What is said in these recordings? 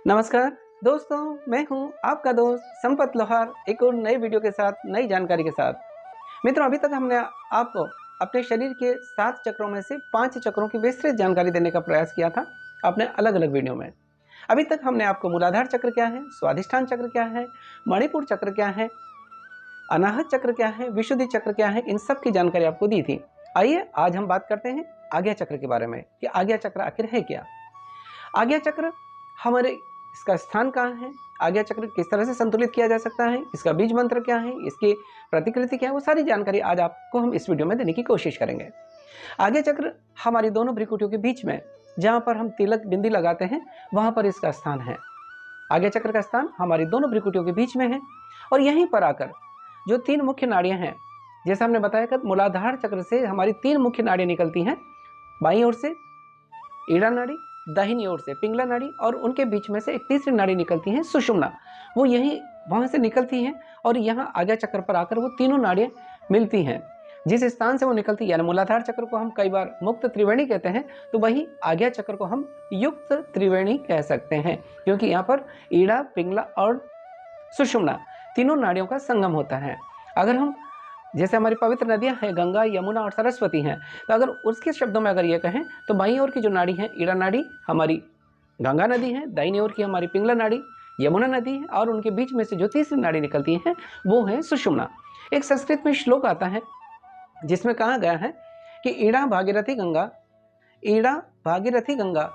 नमस्कार दोस्तों, मैं हूं आपका दोस्त संपत लोहार एक और नए वीडियो के साथ नई जानकारी के साथ। मित्रों, अभी तक हमने आपको अपने शरीर के 7 चक्रों में से 5 चक्रों की विस्तृत जानकारी देने का प्रयास किया था अपने अलग अलग वीडियो में। अभी तक हमने आपको मूलाधार चक्र क्या है, स्वाधिष्ठान चक्र क्या है, मणिपुर चक्र क्या है, अनाहत चक्र क्या है, विशुद्धि चक्र क्या है, इन सब की जानकारी आपको दी थी। आइए आज हम बात करते हैं आज्ञा चक्र के बारे में कि आज्ञा चक्र आखिर है क्या। आज्ञा चक्र हमारे इसका स्थान कहाँ है, आज्ञा चक्र किस तरह से संतुलित किया जा सकता है, इसका बीज मंत्र क्या है, इसकी प्रतिकृति क्या है, वो सारी जानकारी आज आपको हम इस वीडियो में देने की कोशिश करेंगे। आज्ञा चक्र हमारी दोनों भ्रिकुटियों के बीच में जहाँ पर हम तिलक बिंदी लगाते हैं वहाँ पर इसका स्थान है। आज्ञा चक्र का स्थान हमारी दोनों भ्रिकुटियों के बीच में है और यहीं पर आकर जो 3 मुख्य नाड़ियाँ हैं, जैसा हमने बताया कि मूलाधार चक्र से हमारी 3 मुख्य नाड़ियाँ निकलती हैं। बाईं ओर से ईड़ा नाड़ी, दाहिनी ओर से पिंगला नाड़ी और उनके बीच में से एक तीसरी नाड़ी निकलती है सुषुम्ना। वो यही वहाँ से निकलती हैं और यहाँ आज्ञा चक्र पर आकर वो तीनों नाड़ियाँ मिलती हैं। जिस स्थान से वो निकलती है, यानी मूलाधार चक्र को हम कई बार मुक्त त्रिवेणी कहते हैं, तो वही आज्ञा चक्र को हम युक्त त्रिवेणी कह सकते हैं, क्योंकि यहाँ पर ईड़ा, पिंगला और सुषुम्ना तीनों नाड़ियों का संगम होता है। अगर हम जैसे हमारी पवित्र नदियां हैं गंगा, यमुना और सरस्वती हैं, तो अगर उसके शब्दों में अगर ये कहें तो बाईं ओर की जो नाड़ी है ईड़ा नाड़ी हमारी गंगा नदी है, दाहिनी ओर की हमारी पिंगला नाड़ी यमुना नदी है और उनके बीच में से जो तीसरी नाड़ी निकलती है वो है सुषुम्ना। एक संस्कृत में श्लोक आता है जिसमें कहा गया है कि ईड़ा भागीरथी गंगा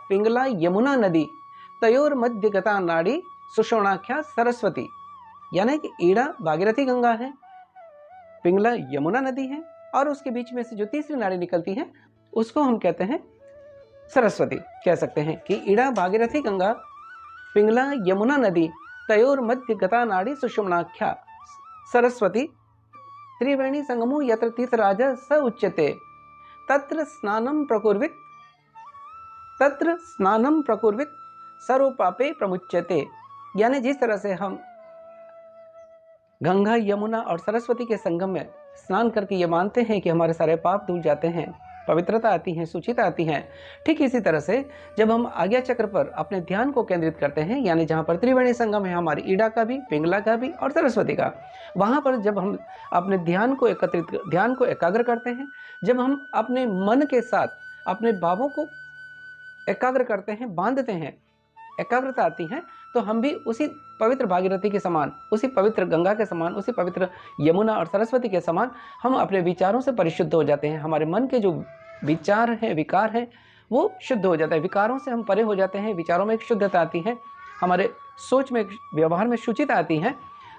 पिंगला यमुना नदी तयोर मध्य गता नाड़ी सुषुम्नाख्या सरस्वती। यानी कि ईड़ा भागीरथी गंगा है, पिंगला यमुना नदी है और उसके बीच में से जो तीसरी नाड़ी निकलती है उसको हम कहते हैं सरस्वती। कह सकते हैं कि ईड़ा भागीरथी गंगा पिंगला यमुना नदी तयोर मध्य गता नाड़ी सुषुम्नाख्या सरस्वती त्रिवेणी संगमो यत्र तीर्थराज स उच्यते तत्र स्नानं प्रकुर्वित सर्व पापे प्रमुच्यते। यानी जिस तरह से हम गंगा, यमुना और सरस्वती के संगम में स्नान करके ये मानते हैं कि हमारे सारे पाप धुल जाते हैं, पवित्रता आती है, सुचिता आती है, ठीक इसी तरह से जब हम आज्ञा चक्र पर अपने ध्यान को केंद्रित करते हैं, यानी जहाँ पर त्रिवेणी संगम है हमारी ईड़ा का भी, पिंगला का भी और सरस्वती का, वहाँ पर जब हम अपने ध्यान को एकाग्र करते हैं, जब हम अपने मन के साथ अपने भावों को एकाग्र करते हैं, बांधते हैं, एकाग्रता आती है, तो हम भी उसी पवित्र भागीरथी के समान, उसी पवित्र गंगा के समान, उसी पवित्र यमुना और सरस्वती के समान हम अपने विचारों से परिशुद्ध हो जाते हैं। हमारे मन के जो विचार हैं, विकार हैं, वो शुद्ध हो जाता है। विकारों से हम परे हो जाते हैं, विचारों में एक शुद्धता आती है, हमारे सोच में, व्यवहार में शुचिता आती है।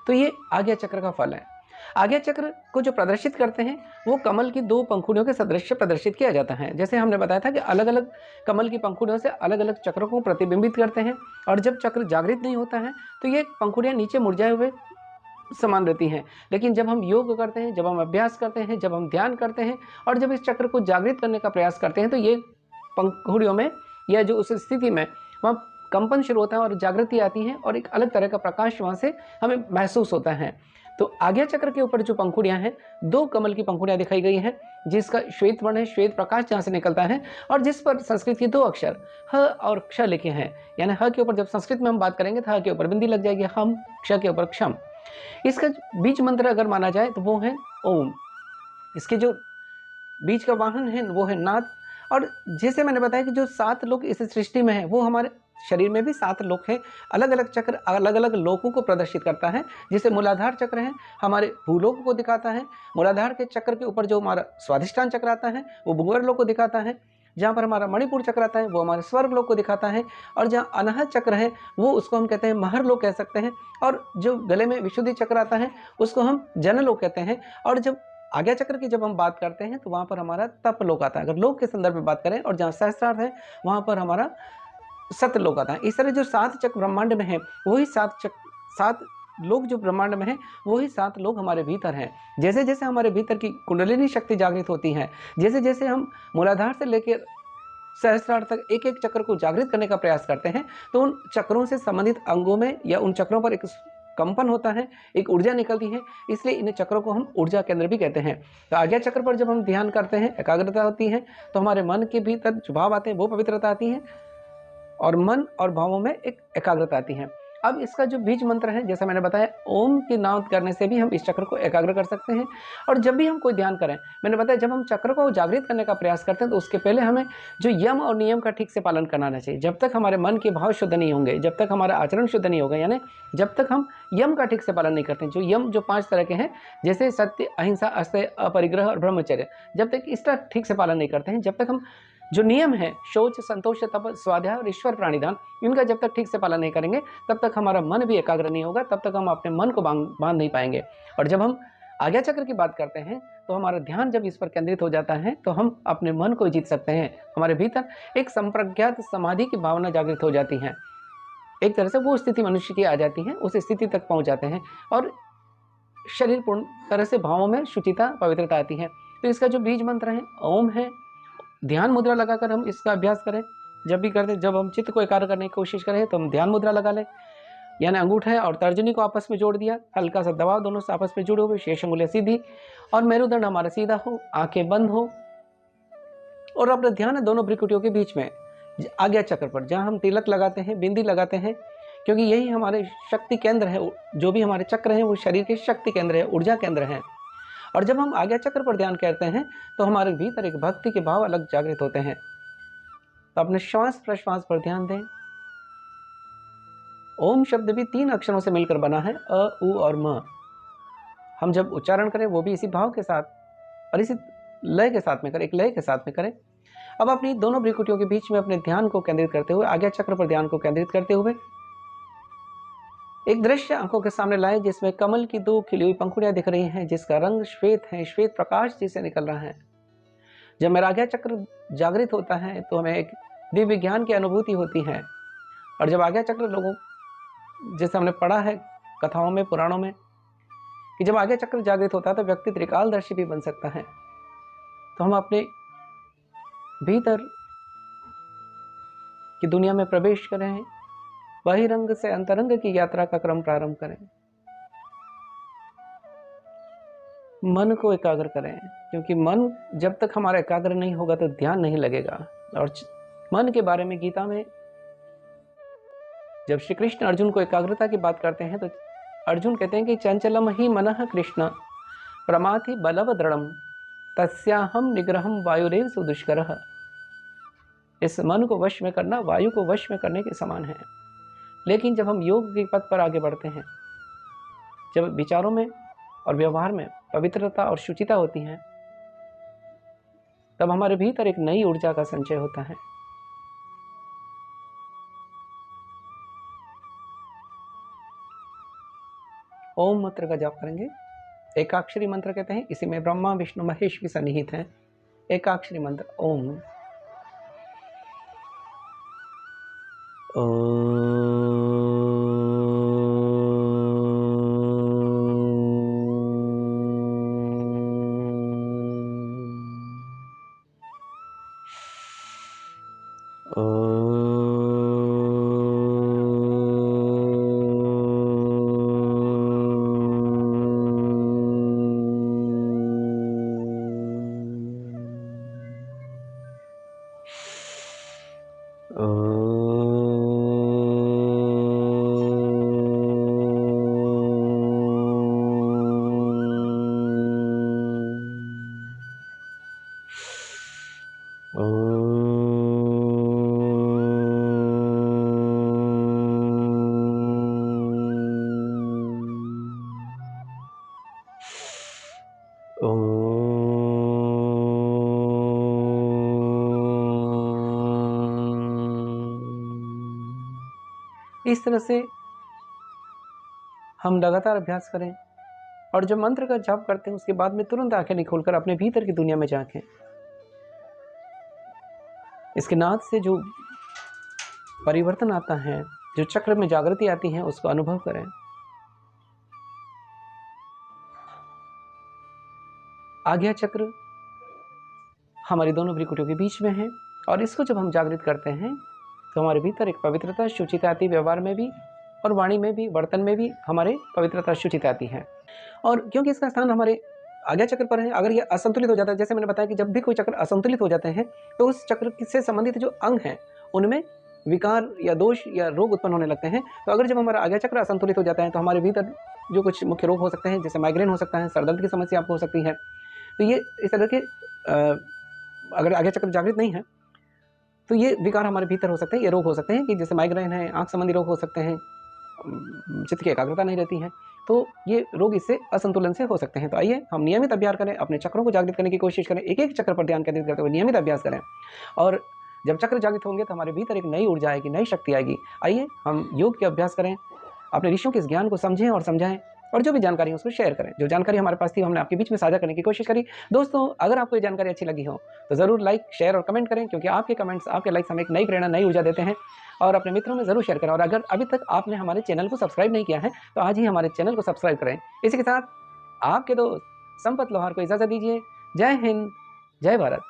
तो ये आज्ञा चक्र का फल है। आज्ञा चक्र को जो प्रदर्शित करते हैं वो कमल की 2 पंखुड़ियों के सदृश प्रदर्शित किया जाता है। जैसे हमने बताया था कि अलग अलग कमल की पंखुड़ियों से अलग अलग चक्रों को प्रतिबिंबित करते हैं और जब चक्र जागृत नहीं होता है तो ये पंखुड़ियाँ नीचे मुरझाए हुए समान रहती हैं। लेकिन जब हम योग करते हैं, जब हम अभ्यास करते हैं, जब हम ध्यान करते हैं और जब इस चक्र को जागृत करने का प्रयास करते हैं तो ये पंखुड़ियों में या जो उस स्थिति में वहाँ कंपन शुरू होता है और जागृति आती है और एक अलग तरह का प्रकाश वहाँ से हमें महसूस होता है। तो आज्ञा चक्र के ऊपर जो पंखुड़ियाँ हैं, 2 कमल की पंखुड़ियाँ दिखाई गई हैं, जिसका श्वेत वर्ण है, श्वेत प्रकाश जहाँ से निकलता है और जिस पर संस्कृत के 2 अक्षर ह और क्ष लिखे हैं। यानी ह के ऊपर जब संस्कृत में हम बात करेंगे तो ह के ऊपर बिंदी लग जाएगी, हम, क्ष के ऊपर क्षम। इसका बीज मंत्र अगर माना जाए तो वो है ओम। इसके जो बीज का वाहन है वो है नाद। और जैसे मैंने बताया कि जो 7 लोक इस सृष्टि में है वो हमारे शरीर में भी 7 लोक है। अलग अलग चक्र अलग अलग लोकों को प्रदर्शित करता है। जैसे मूलाधार चक्र है हमारे भूलोक को दिखाता है, मूलाधार के चक्र के ऊपर जो हमारा स्वाधिष्ठान चक्र आता है वो भूगर्भ लोक को दिखाता है, जहाँ पर हमारा मणिपुर चक्र आता है वो हमारे स्वर्ग लोक को दिखाता है, और जहाँ अनाहत चक्र है वो उसको हम कहते हैं महर लोक कह सकते हैं, और जो गले में विशुद्धि चक्र आता है उसको हम जन लोक कहते हैं। और जब आज्ञा चक्र की जब हम बात करते हैं तो वहाँ पर हमारा तप लोक आता है, अगर लोक के संदर्भ में बात करें, और जहाँ सहस्त्रार्थ है वहाँ पर हमारा सत्य लोक आता है। इस तरह जो 7 चक्र ब्रह्मांड में है वही 7 लोक जो ब्रह्मांड में है वही 7 लोक हमारे भीतर हैं। जैसे जैसे हमारे भीतर की कुंडलिनी शक्ति जागृत होती है, जैसे जैसे हम मूलाधार से लेकर सहस्त्रार्थ तक एक एक चक्र को जागृत करने का प्रयास करते हैं तो उन चक्रों से संबंधित अंगों में या उन चक्रों पर एक कंपन होता है, एक ऊर्जा निकलती है, इसलिए इन चक्रों को हम ऊर्जा केंद्र भी कहते हैं। तो आज्ञा चक्र पर जब हम ध्यान करते हैं, एकाग्रता होती है, तो हमारे मन के भीतर जो भाव आते हैं वो पवित्रता आती है और मन और भावों में एक एकाग्रता आती है। अब इसका जो बीज मंत्र है, जैसा मैंने बताया, ओम की नाद करने से भी हम इस चक्र को एकाग्र कर सकते हैं। और जब भी हम कोई ध्यान करें, मैंने बताया जब हम चक्र को जागृत करने का प्रयास करते हैं तो उसके पहले हमें जो यम और नियम का ठीक से पालन करना चाहिए। जब तक हमारे मन के भाव शुद्ध नहीं होंगे, जब तक हमारा आचरण शुद्ध नहीं होगा, यानी जब तक हम यम का ठीक से पालन नहीं करते, जो यम जो 5 तरह के हैं, जैसे सत्य, अहिंसा, अस्तेय, अपरिग्रह और ब्रह्मचर्य, जब तक इसका ठीक से पालन नहीं करते हैं, जब तक हम जो नियम है शौच, संतोष, तप, स्वाध्याय और ईश्वर प्राणिधान, इनका जब तक ठीक से पालन नहीं करेंगे तब तक हमारा मन भी एकाग्र नहीं होगा, तब तक हम अपने मन को बांध नहीं पाएंगे। और जब हम आज्ञा चक्र की बात करते हैं तो हमारा ध्यान जब इस पर केंद्रित हो जाता है तो हम अपने मन को जीत सकते हैं। हमारे भीतर एक संप्रज्ञात समाधि की भावना जागृत हो जाती है। एक तरह से वो स्थिति मनुष्य की आ जाती है, उस स्थिति तक पहुंच जाते हैं और शरीर पूर्ण तरह से भावों में शुचिता, पवित्रता आती है। तो इसका जो बीज मंत्र है ओम है। ध्यान मुद्रा लगाकर हम इसका अभ्यास करें। जब भी करते, जब हम चित्त को एकाग्र करने की कोशिश करें तो हम ध्यान मुद्रा लगा लें, यानी अंगूठे और तर्जनी को आपस में जोड़ दिया, हल्का सा दबाव, दोनों से आपस में जुड़े हुए, शेष अंगुलियां सीधी और मेरुदंड हमारा सीधा हो, आंखें बंद हो और अपना ध्यान है दोनों भ्रिकुटियों के बीच में आज्ञा चक्र पर, जहां हम तिलक लगाते हैं, बिंदी लगाते हैं, क्योंकि यही हमारे शक्ति केंद्र है। जो भी हमारे चक्र हैं वो शरीर के शक्ति केंद्र है, ऊर्जा केंद्र है। और जब हम आज्ञा चक्र पर ध्यान करते हैं तो हमारे भीतर एक भक्ति के भाव अलग जागृत होते हैं। तो अपने श्वास प्रश्वास पर ध्यान दें। ओम शब्द भी 3 अक्षरों से मिलकर बना है, अ, उ और म। हम जब उच्चारण करें वो भी इसी भाव के साथ और इसी लय के साथ में करें, एक लय के साथ में करें। अब अपनी दोनों भ्रिकुटियों के बीच में अपने ध्यान को केंद्रित करते हुए, आज्ञा चक्र पर ध्यान को केंद्रित करते हुए एक दृश्य आंखों के सामने लाए जिसमें कमल की 2 खिली हुई पंखुड़ियां दिख रही हैं, जिसका रंग श्वेत है, श्वेत प्रकाश जिसे निकल रहा है। जब मेरा आज्ञा चक्र जागृत होता है तो हमें एक दिव्य ज्ञान की अनुभूति होती है। और जब आज्ञा चक्र लोगों, जैसे हमने पढ़ा है कथाओं में, पुराणों में, कि जब आज्ञा चक्र जागृत होता है तो व्यक्ति त्रिकालदर्शी भी बन सकता है। तो हम अपने भीतर की दुनिया में प्रवेश करें, बहिरंग से अंतरंग की यात्रा का क्रम प्रारंभ करें, मन को एकाग्र करें, क्योंकि मन जब तक हमारा एकाग्र नहीं होगा तो ध्यान नहीं लगेगा। और मन के बारे में गीता में जब श्री कृष्ण अर्जुन को एकाग्रता की बात करते हैं तो अर्जुन कहते हैं कि चंचलम ही मनः कृष्ण प्रमाथि बलव दृढ़म तस्याहम निग्रहम वायुरेव सुदुष्करः। इस मन को वश में करना वायु को वश में करने के समान है। लेकिन जब हम योग के पथ पर आगे बढ़ते हैं, जब विचारों में और व्यवहार में पवित्रता और शुचिता होती है, तब हमारे भीतर एक नई ऊर्जा का संचय होता है। ओम मंत्र का जाप करेंगे। एकाक्षरी मंत्र कहते हैं, इसी में ब्रह्मा विष्णु महेश भी सन्निहित हैं। एकाक्षरी मंत्र ओम। इस तरह से हम लगातार अभ्यास करें और जब मंत्र का जाप करते हैं उसके बाद में तुरंत आंखें नहीं खोलकर अपने भीतर की दुनिया में झांकें। इसके नाद से जो परिवर्तन आता है, जो चक्र में जागृति आती है, उसको अनुभव करें। आज्ञा चक्र हमारी दोनों भ्रिकुटियों के बीच में है और इसको जब हम जागृत करते हैं तो हमारे भीतर एक पवित्रता, शुचिता आती है। व्यवहार में भी और वाणी में भी, बर्तन में भी हमारे पवित्रता, शुचिता आती है। और क्योंकि इसका स्थान हमारे आज्ञा चक्र पर है, अगर यह असंतुलित हो जाता है, जैसे मैंने बताया कि जब भी कोई चक्र असंतुलित हो जाते हैं तो उस चक्र से संबंधित जो अंग हैं उनमें विकार या दोष या रोग उत्पन्न होने लगते हैं। तो अगर जब हमारा आज्ञा चक्र असंतुलित हो जाता है तो हमारे भीतर जो कुछ मुख्य रोग हो सकते हैं, जैसे माइग्रेन हो सकता है, सर दर्द की समस्या आपको हो सकती है। तो ये इस तरह के अगर आज्ञा चक्र जागृत नहीं है तो ये विकार हमारे भीतर हो सकते हैं, ये रोग हो सकते हैं कि जैसे माइग्रेन है, आँख संबंधी रोग हो सकते हैं, चित्त की एकाग्रता नहीं रहती है, तो ये रोग इससे असंतुलन से हो सकते हैं। तो आइए हम नियमित अभ्यास करें, अपने चक्रों को जागृत करने की कोशिश करें, एक-एक चक्र पर ध्यान केंद्रित करते हुए नियमित अभ्यास करें और जब चक्र जागृत होंगे तो हमारे भीतर एक नई ऊर्जा आएगी, नई शक्ति आएगी। आइए हम योग के अभ्यास करें, अपने ऋषियों के इस ज्ञान को समझें और समझाएं और जो भी जानकारी है उसको शेयर करें। जो जानकारी हमारे पास थी हमने आपके बीच में साझा करने की कोशिश करी। दोस्तों, अगर आपको ये जानकारी अच्छी लगी हो तो ज़रूर लाइक, शेयर और कमेंट करें, क्योंकि आपके कमेंट्स, आपके लाइक्स हमें एक नई प्रेरणा, नई ऊर्जा देते हैं। और अपने मित्रों में ज़रूर शेयर करें और अगर अभी तक आपने हमारे चैनल को सब्सक्राइब नहीं किया है तो आज ही हमारे चैनल को सब्सक्राइब करें। इसी के साथ आपके दोस्त संपत लोहार को इजाज़त दीजिए। जय हिंद, जय भारत।